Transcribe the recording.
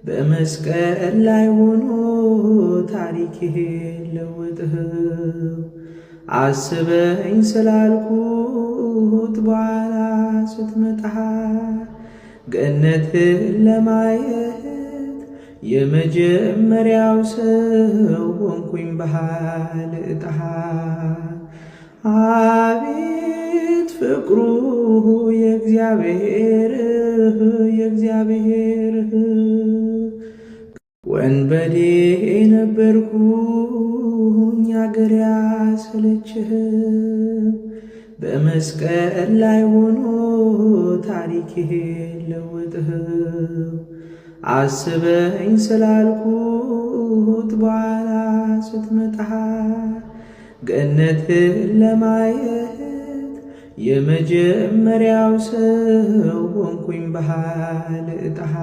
በመስቀል ላይ ሆኖ ታሪክህን ለወጥኸው። አስበኝ ስላልኩት በኋላ ስትመጣ ገነትን ለማየት የመጀመሪያው ሰው ሆንኩኝ ባህል እጣሃ። አቤት ፍቅሩ የእግዚአብሔር ወንበዴ ነበርኩኝ አገር ያሰለችህ። በመስቀል ላይ ሆኖ ታሪክህን ለወጥኸው። አስበኝ ስላልኩት በኋላ ስትመጣ ገነትን ለማየት የመጀመሪያው ሰው ሆንኩኝ ባህል እጣሃ።